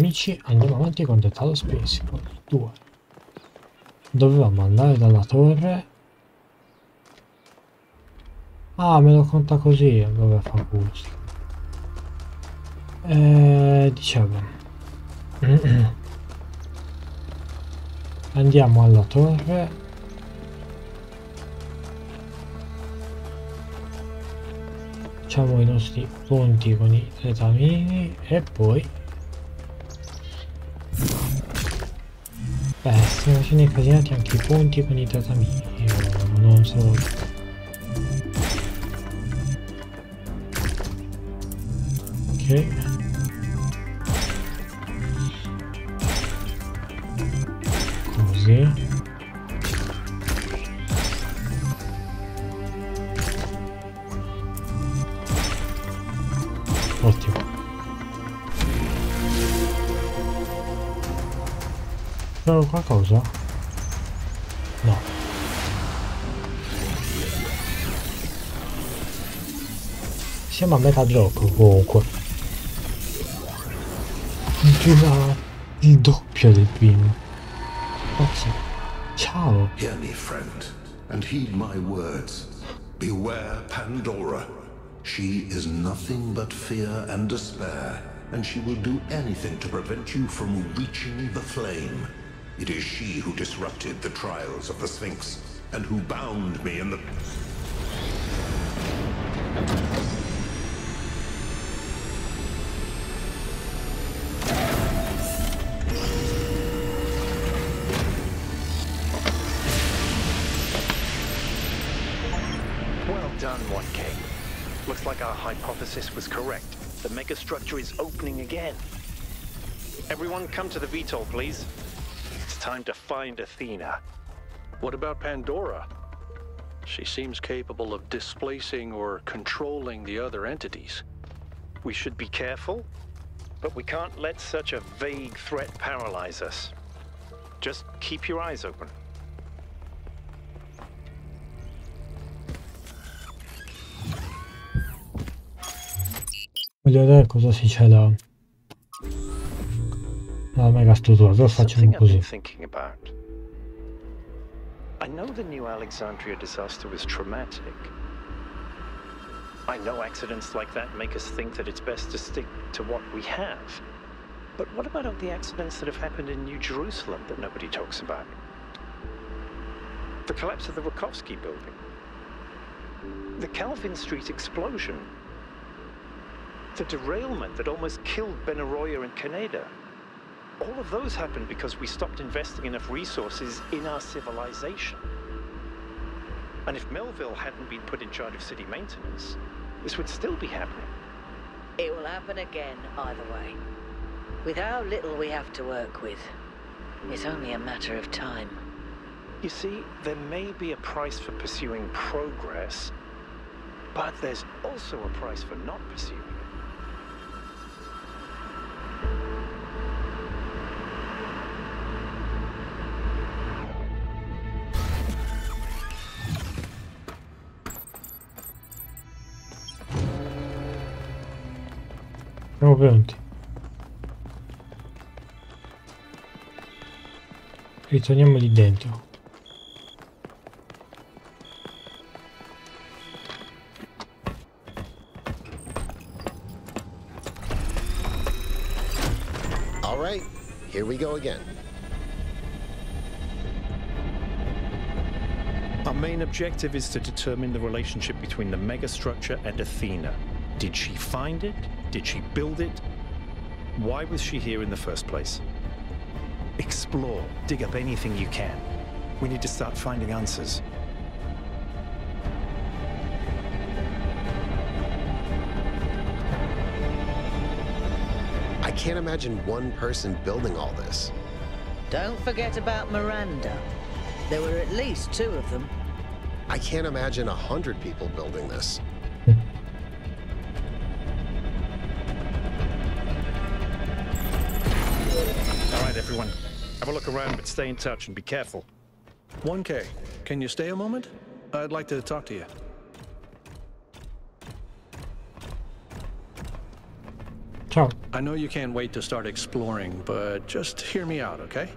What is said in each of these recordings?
Amici, andiamo avanti con The Talos Principle 2. Dovevamo andare dalla torre. Ah, me lo conta così, vabbè, fa gusto. Dicevo. Andiamo alla torre. Facciamo i nostri punti con i retamini e poi... Beh, stiamo facendo incasinati anche i punti con i tatamini, io non so. Ok. Così. Ottimo. Trovo qualcosa? No. Siamo a metà gioco comunque. Già il doppio del primo. Ciao. Hear me, friend, and heed my words. Beware Pandora. She is nothing but fear and despair, and she will do anything to prevent you from reaching the flame. It is she who disrupted the trials of the Sphinx, and who bound me in the... Well done, 1K. Looks like our hypothesis was correct. The megastructure is opening again. Everyone come to the VTOL, please. It's time to find Athena. What about Pandora? She seems capable of displacing or controlling the other entities. We should be careful, but we can't let such a vague threat paralyze us. Just keep your eyes open. Voglio vedere cosa si c'è da... La mega struttura, lo facciamo così. I know the New Alexandria disaster was traumatic. I know accidents like that make us think that it's best to stick to what we have. But what about all the accidents that have happened in New Jerusalem that nobody talks about? The collapse of the Rakovsky building. The Calvin Street explosion. The derailment that almost killed Benaroya and Kaneda. All of those happened because we stopped investing enough resources in our civilization. And if Melville hadn't been put in charge of city maintenance, this would still be happening. It will happen again, either way. With how little we have to work with, it's only a matter of time. You see, there may be a price for pursuing progress, but there's also a price for not pursuing it. Siamo pronti. Ritorniamo lì dentro. All right, here we go again. Our main objective is to determine the relationship between the megastructure and Athena. Did she find it? Did she build it? Why was she here in the first place? Explore, dig up anything you can. We need to start finding answers. I can't imagine one person building all this. Don't forget about Miranda. There were at least 2 of them. I can't imagine 100 people building this. Everyone, have a look around, but stay in touch and be careful. 1K, can you stay a moment? I'd like to talk to you. Ciao. I know you can't wait to start exploring, but just hear me out, okay?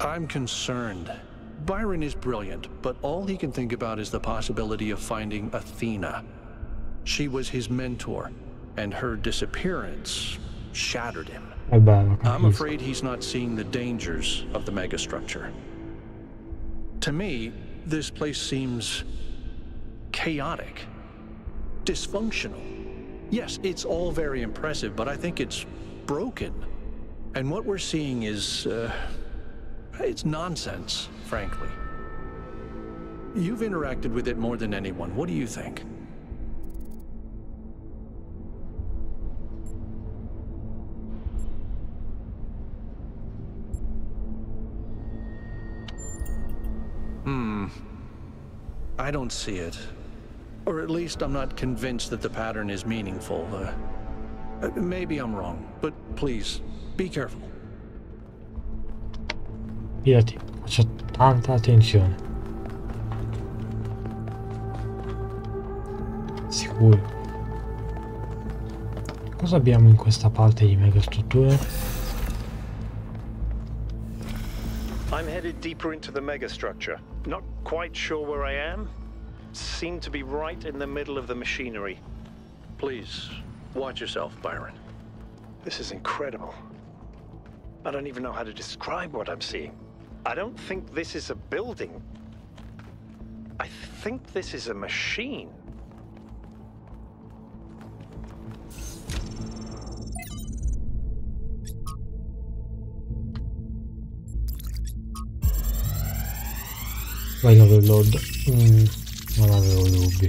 I'm concerned. Byron is brilliant, but all he can think about is the possibility of finding Athena. She was his mentor, and her disappearance shattered him. Vabbè, I'm afraid he's not seeing the dangers of the megastructure. To me, this place seems chaotic, dysfunctional. Yes, it's all very impressive, but I think it's broken. And what we're seeing is, it's nonsense, frankly. You've interacted with it more than anyone. What do you think? I don't see it. Or at least I'm not convinced that the pattern is meaningful. Maybe I'm wrong, but please, be careful. Fidati, faccio tanta attenzione. Sicuro. Cosa abbiamo in questa parte di megastrutture? I'm headed deeper into the megastructure. Not quite sure where I am. Seem to be right in the middle of the machinery. Please, watch yourself, Byron. This is incredible. I don't even know how to describe what I'm seeing. I don't think this is a building. I think this is a machine. Vai l'overload. Non avevo dubbi.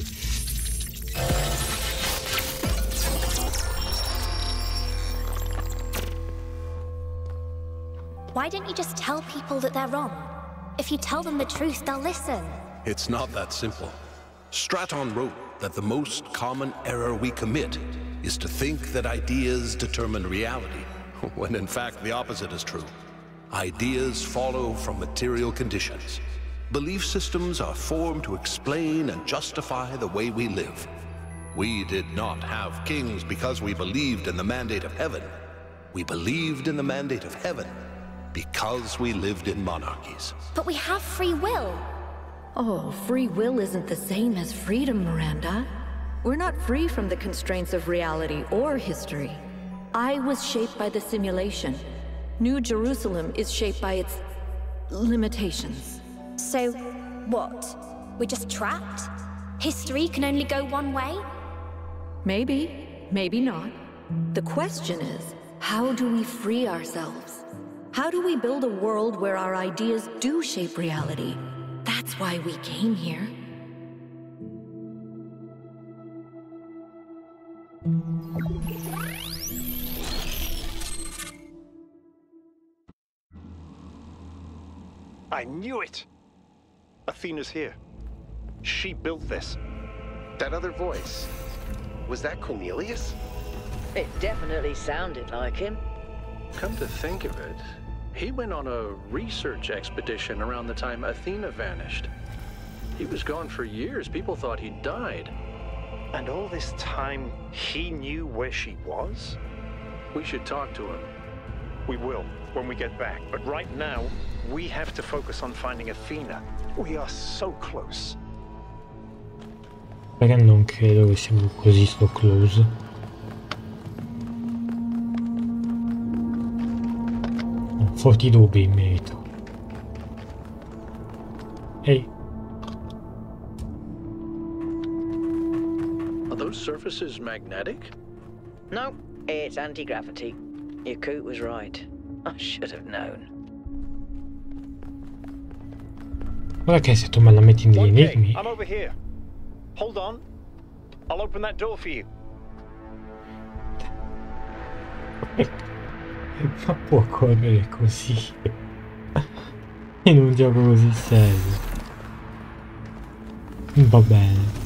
Why don't you just tell people that they're wrong? If you tell them the truth, they'll listen. It's not that simple. Straton wrote that the most common error we commit is to think that ideas determine reality, when in fact the opposite is true. Ideas follow from material conditions. Belief systems are formed to explain and justify the way we live. We did not have kings because we believed in the mandate of heaven. We believed in the mandate of heaven because we lived in monarchies. But we have free will. Oh, free will isn't the same as freedom, Miranda. We're not free from the constraints of reality or history. I was shaped by the simulation. New Jerusalem is shaped by its limitations. So, what? We're just trapped? History can only go one way? Maybe, maybe not. The question is, how do we free ourselves? How do we build a world where our ideas do shape reality? That's why we came here. I knew it! Athena's here. She built this. That other voice, was that Cornelius? It definitely sounded like him. Come to think of it, he went on a research expedition around the time Athena vanished. He was gone for years. People thought he'd died. And all this time, he knew where she was? We should talk to him. We will, when we get back. But right now, we have to focus on finding Athena. We are so close. Perché non credo che siamo così so close. Ho forti dubbi in merito. Ehi. Are those surfaces magnetic? No, it's anti-gravity. Your coot was right. I should have known. Guarda che se tu me la metti negli enigmi. I'm over here. Hold on. I'll open that door for you. Ma può correre così in un gioco così serio? Va bene.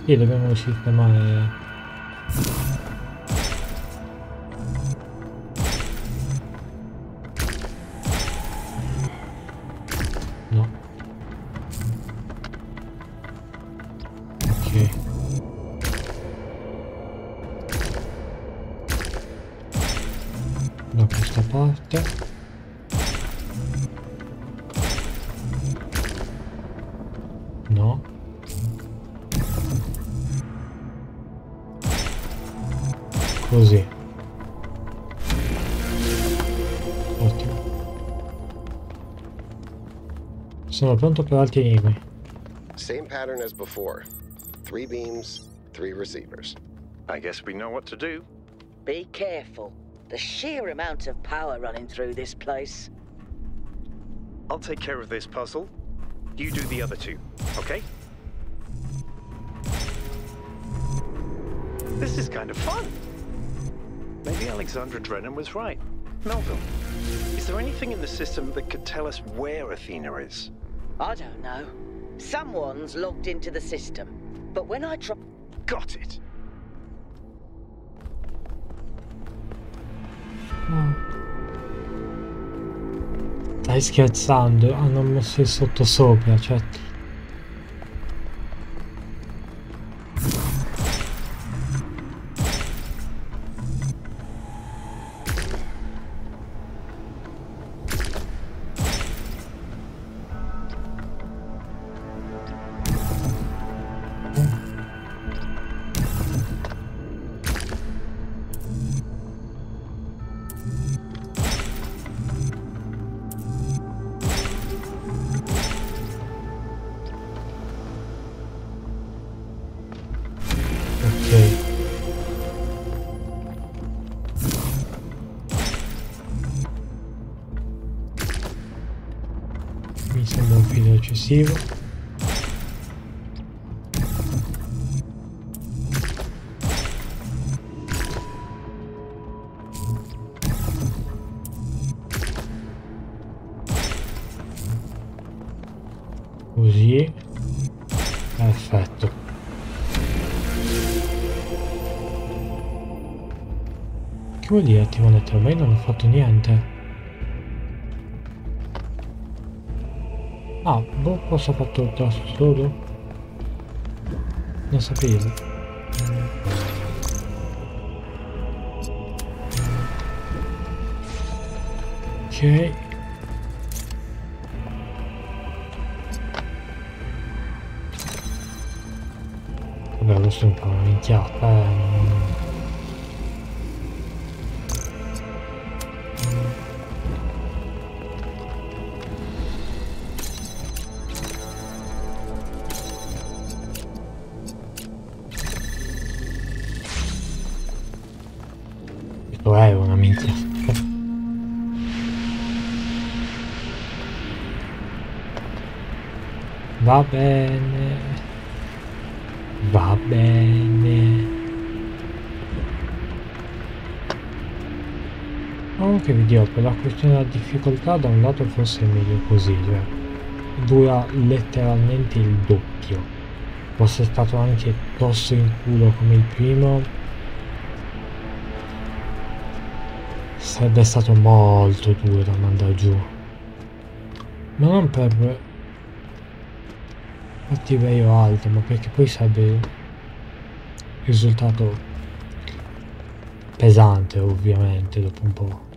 Qui dobbiamo sistemare. Ok. Da questa parte. No. Così. Ottimo. Sono pronto per altri enigmi. Same pattern as before. 3 beams, 3 receivers. I guess we know what to do. Be careful. The sheer amount of power running through this place. I'll take care of this puzzle. You do the other two, okay? This is kind of fun. Maybe Alexandra Drennan was right. Melville, is there anything in the system that could tell us where Athena is? I don't know. Someone's logged into the system. But when I try... Got it. No. Stai scherzando? Hanno messo il sottosopra, cioè... Mi sembra un filo eccessivo. Così. Perfetto. Che vuol dire attivo letteralmente? Non ho fatto niente. Ah, boh, cosa ha fatto il tasto solo? Non sapevo. Ok. Vabbè, questo è un po' una minchiata, è una minchia. Va bene. Va bene. Comunque vi dirò, per la questione della difficoltà da un lato forse è meglio così, cioè dura letteralmente il doppio. Fosse stato anche tosto in culo come il primo, sarebbe stato molto duro da mandare giù, ma non per cattiveria alto, ma perché poi sarebbe risultato pesante ovviamente dopo un po'.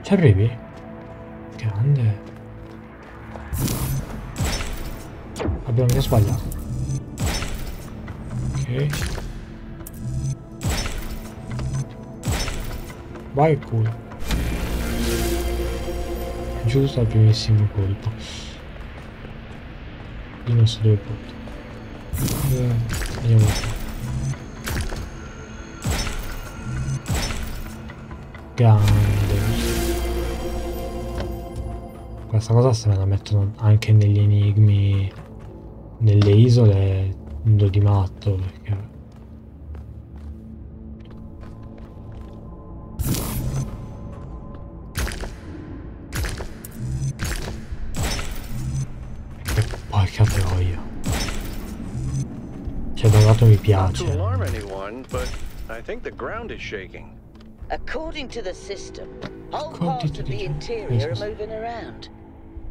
Ci arrivi? Grande. Abbiamo già sbagliato. Ok. Vai il culo. Giusto al primissimo colpo. Io non so dove porto. Vediamo un po'. Grande. Questa cosa se me la mettono anche negli enigmi nelle isole, do di matto, perché porca troia. Cioè da un lato mi piace. According to the system, whole parts of the interior are moving around.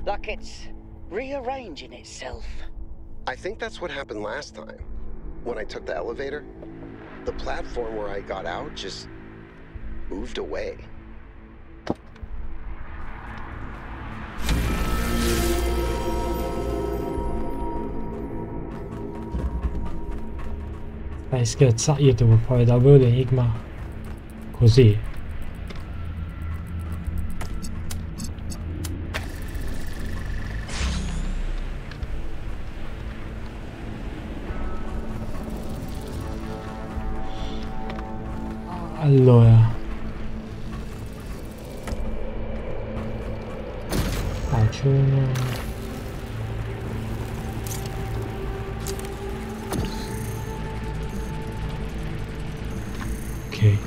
Like it's rearranging itself. I think that's what happened last time. When I took the elevator, the platform where I got out just moved away. Stai scherzando? Io devo fare davvero l'enigma così? Allora faccio uno. Ok,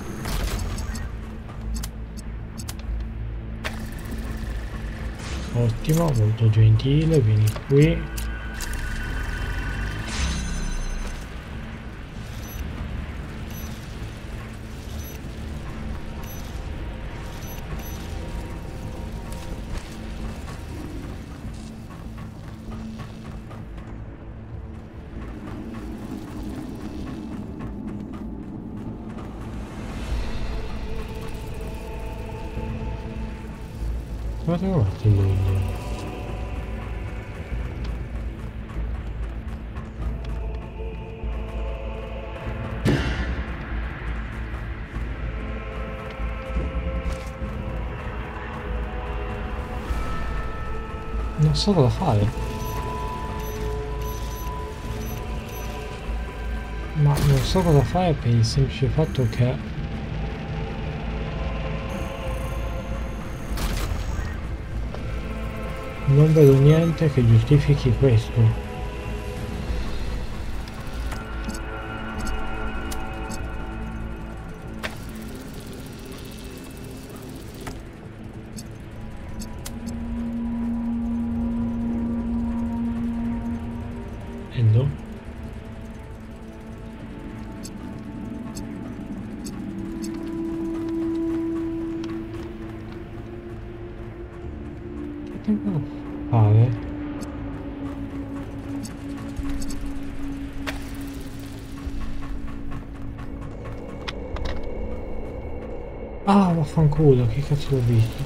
ottimo, molto gentile, vieni qui. Dove trovate lui? Non so cosa fare. Ma non so cosa fare per il semplice fatto che non vedo niente che giustifichi questo. E no. Che devo fare? Ah, vaffanculo, che cazzo l'ho visto?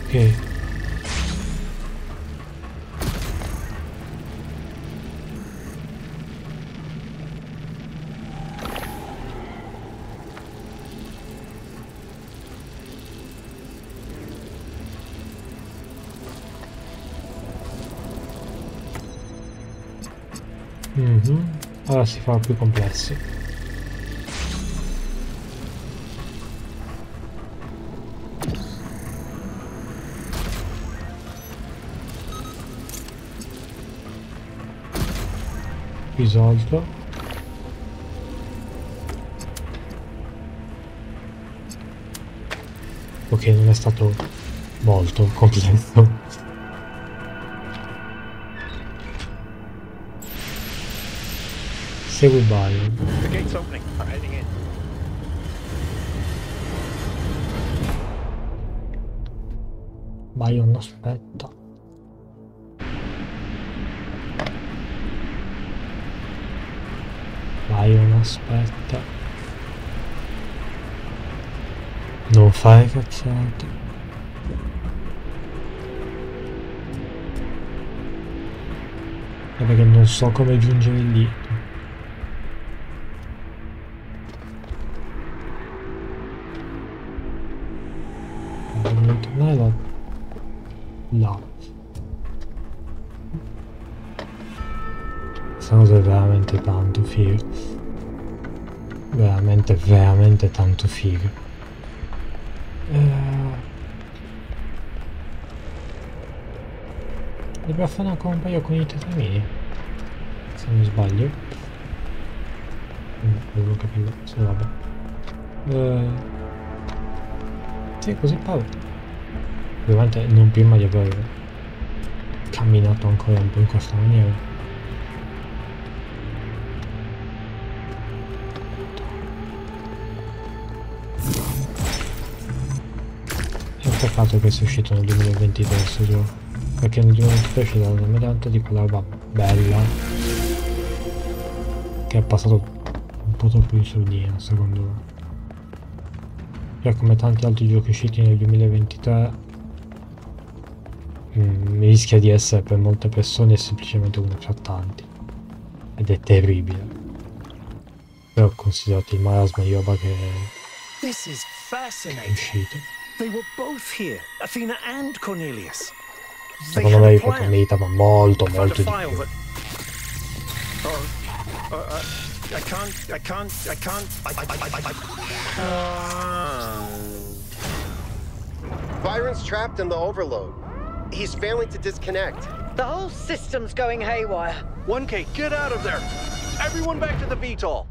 Ok. Ora si fa più complesso. Risolto. Ok, non è stato molto complesso. Segui BYRON. The gate's opening. I'm heading in. BYRON, aspetta. BYRON, aspetta. Non fare cazzate. È perché non so come giungere lì. Devo tornare là. Questa cosa è veramente tanto figo. Veramente, veramente tanto figo. Dobbiamo fare ancora un paio con i tetramini, se non sbaglio. Devo capire, se vabbè. Sì, così pare. Ovviamente non prima di aver camminato ancora un po' in questa maniera. peccato che sia uscito nel 2023 questo gioco, perché nel 2023 c'è dato talmente tanto di quella roba bella che è passato un po' troppo in sordina secondo me. Cioè, come tanti altri giochi usciti nel 2023 rischia di essere per molte persone semplicemente uno tra tanti ed è terribile, però considerato il marasma di roba che è uscito, secondo me proprio meritava molto di più. Byron's trapped in the overload. He's failing to disconnect. The whole system's going haywire. 1K, get out of there! Everyone back to the VTOL!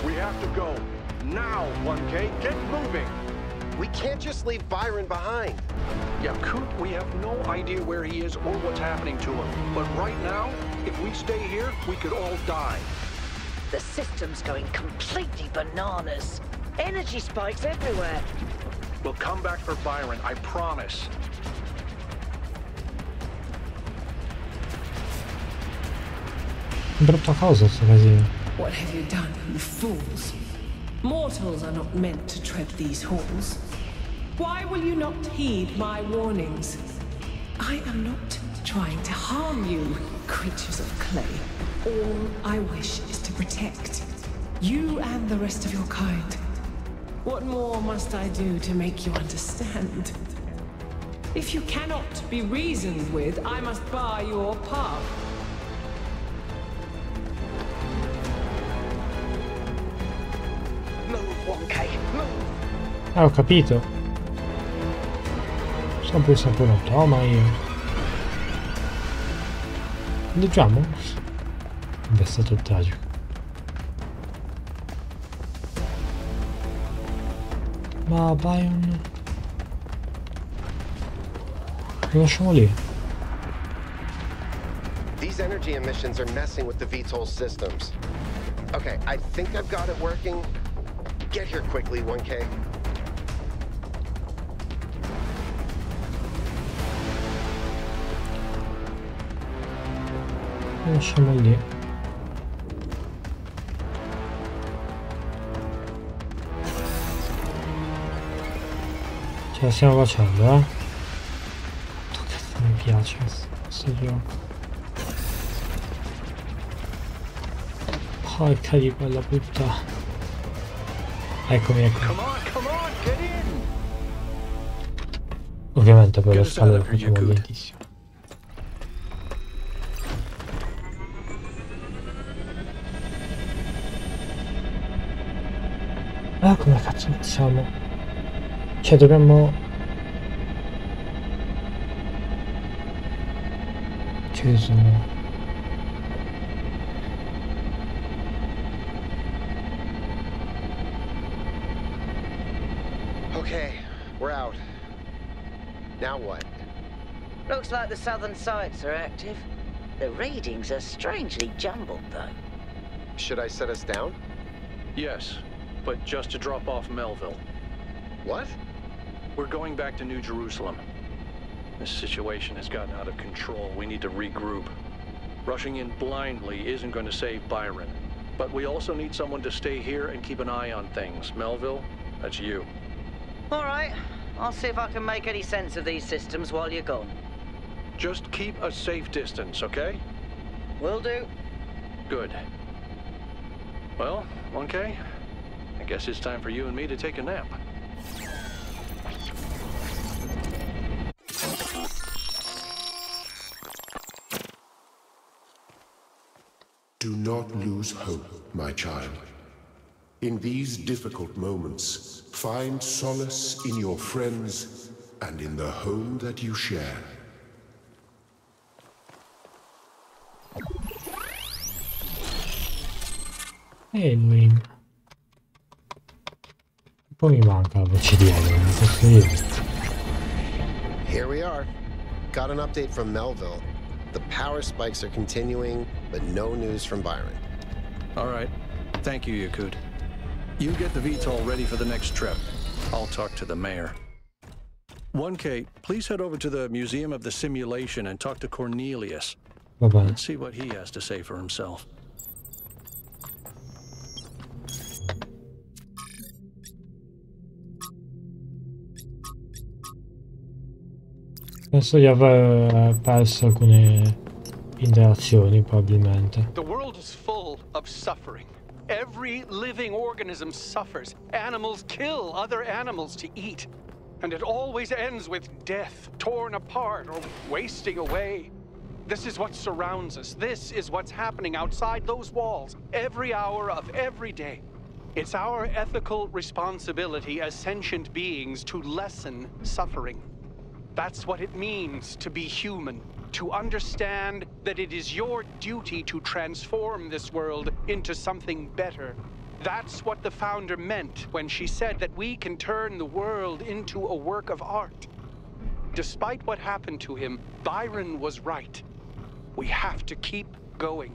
We have to go. Now, 1K, get moving! We can't just leave Byron behind. Yeah, Coot, we have no idea where he is or what's happening to him. But right now, if we stay here, we could all die. The system's going completely bananas. Energy spikes everywhere. We'll come back for Byron, I promise. Brutta cosa sto casino. What have you done, you fools? Mortals are not meant to tread these halls. Why will you not heed my warnings? I am not trying to harm you, creatures of clay. All I wish is to protect you and the rest of your kind. What more must I do to make you understand? If you cannot be reasoned with, I must bar your path. Move, 1K, move. Ho capito. Sono pure sempre pronto. Oh, ma io. Leggiamo? È stato tragico. Ma Byron... lo lasciamo lì. These energy emissions are messing with the VTOL systems. Okay, I think I've got it working. Get here quickly, 1K. Lo lasciamo lì. Ce la stiamo facendo, eh? Cazzo mi piace questo gioco. Porca di quella puttana. Eccomi, eccomi. Ovviamente per le spalle lo facciamo lentissimo. Ah, come cazzo facciamo? Cioè dobbiamo... ci sono... Okay, we're out. Now what? Looks like the southern sites are active. The readings are strangely jumbled, though. Should I set us down? Yes, but just to drop off Melville. What? We're going back to New Jerusalem. This situation has gotten out of control. We need to regroup. Rushing in blindly isn't going to save Byron. But we also need someone to stay here and keep an eye on things. Melville, that's you. All right. I'll see if I can make any sense of these systems while you're gone. Just keep a safe distance, okay? Will do. Good. Well, 1K, I guess it's time for you and me to take a nap. Do not lose hope, my child. In these difficult moments, find solace in your friends and in the home that you share. Lui... un po' mi manca la voce di Elwin, posso dire. Here we are. Got an update from Melville. The power spikes are continuing, but no news from Byron. All right. Thank you, Yakut. You get the VTOL ready for the next trip. I'll talk to the mayor. 1K, please head over to the Museum of the Simulation and talk to Cornelius. Va bene. Let's see what he has to say for himself. Penso di aver perso alcune interazioni, probabilmente. The world is full of suffering. Every living organism suffers. Animals kill other animals to eat. And it always ends with death, torn apart or wasting away. This is what surrounds us. This is what's happening outside those walls, every hour of every day. It's our ethical responsibility as sentient beings to lessen suffering. That's what it means to be human. To understand that it is your duty to transform this world into something better. That's what the founder meant when she said that we can turn the world into a work of art. Despite what happened to him, BYRON was right. We have to keep going.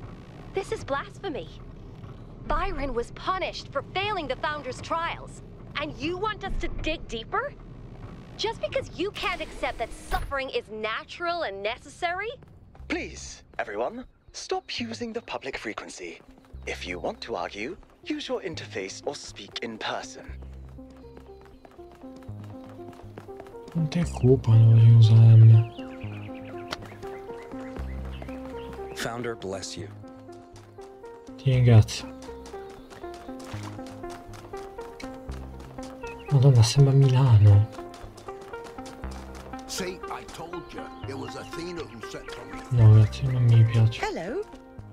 This is blasphemy. BYRON was punished for failing the founder's trials. And you want us to dig deeper? Just because you can't accept that suffering is natural and necessary? Please, everyone, stop using the public frequency. If you want to argue, use your interface or speak in person. Non ti occupano di usarmi. Founder bless you. Ti ringrazio. Madonna, sembra Milano. See, I told you, it was Athena who set them. No, grazie, non mi piace. Hello.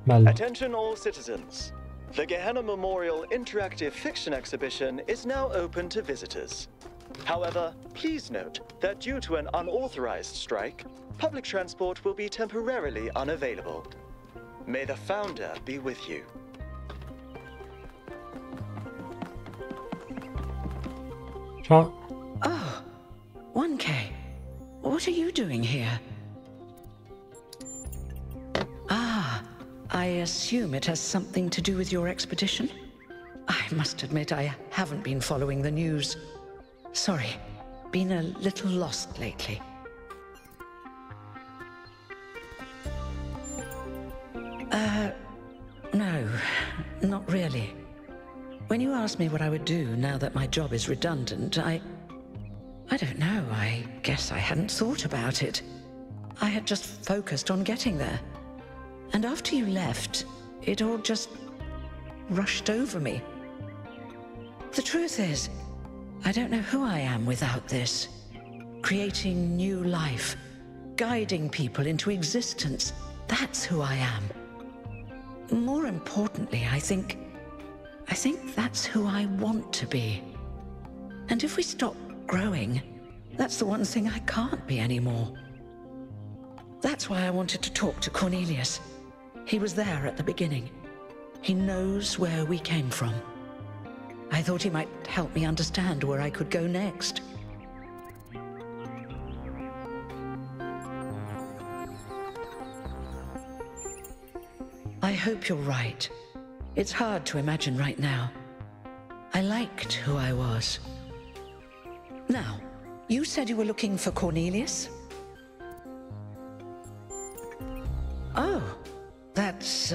Bello. Attention all citizens. The Gehenna Memorial Interactive Fiction Exhibition is now open to visitors. However, please note that due to an unauthorized strike, public transport will be temporarily unavailable. May the founder be with you. Ciao. Oh, 1K. What are you doing here? Ah, I assume it has something to do with your expedition? I must admit I haven't been following the news. Sorry, been a little lost lately. No, not really. When you asked me what I would do now that my job is redundant, I don't know, I guess I hadn't thought about it. I had just focused on getting there. And after you left, it all just rushed over me. The truth is, I don't know who I am without this. Creating new life, guiding people into existence, that's who I am. More importantly, I think that's who I want to be. And if we stop growing, that's the one thing I can't be anymore. That's why I wanted to talk to Cornelius. He was there at the beginning. He knows where we came from. I thought he might help me understand where I could go next. I hope you're right. It's hard to imagine right now. I liked who I was. Now, you said you were looking for Cornelius? Oh, that's...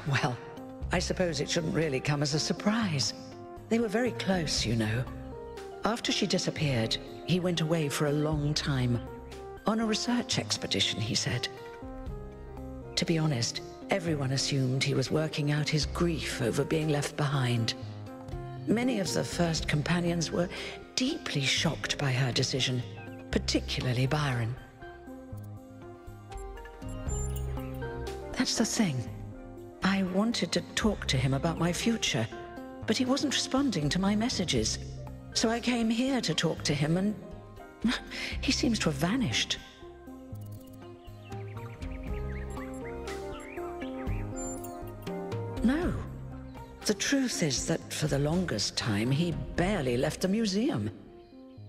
well, I suppose it shouldn't really come as a surprise. They were very close, you know. After she disappeared, he went away for a long time. On a research expedition, he said. To be honest, everyone assumed he was working out his grief over being left behind. Many of the first companions were deeply shocked by her decision, particularly BYRON. That's the thing. I wanted to talk to him about my future, but he wasn't responding to my messages. So I came here to talk to him, and he seems to have vanished. No. The truth is that for the longest time, he barely left the museum.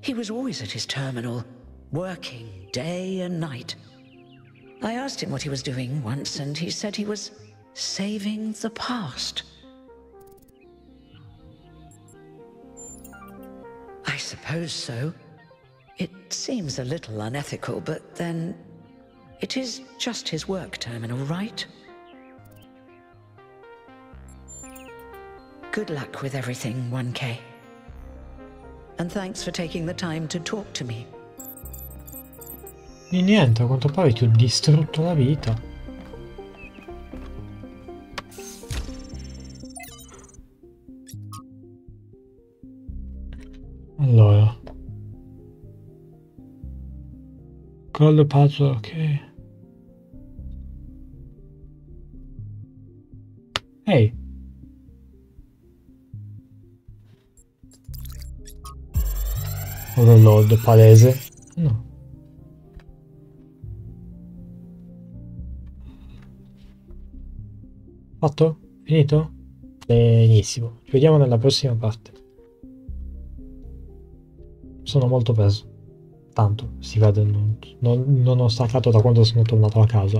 He was always at his terminal, working day and night. I asked him what he was doing once, and he said he was saving the past. I suppose so. It seems a little unethical, but then it is just his work terminal, right? Good luck with everything, 1K. And thanks for taking the time to talk to me. E niente, a quanto pare ti ho distrutto la vita. Allora. Call puzzle, ok. Ehi. Overlord palese. No. Fatto? Finito? Benissimo. Ci vediamo nella prossima parte. Sono molto preso. Tanto, si vede, non ho staccato da quando sono tornato a casa.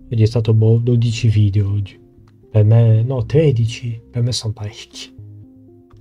Quindi è stato 12 video oggi. Per me, no, 13. Per me sono parecchi.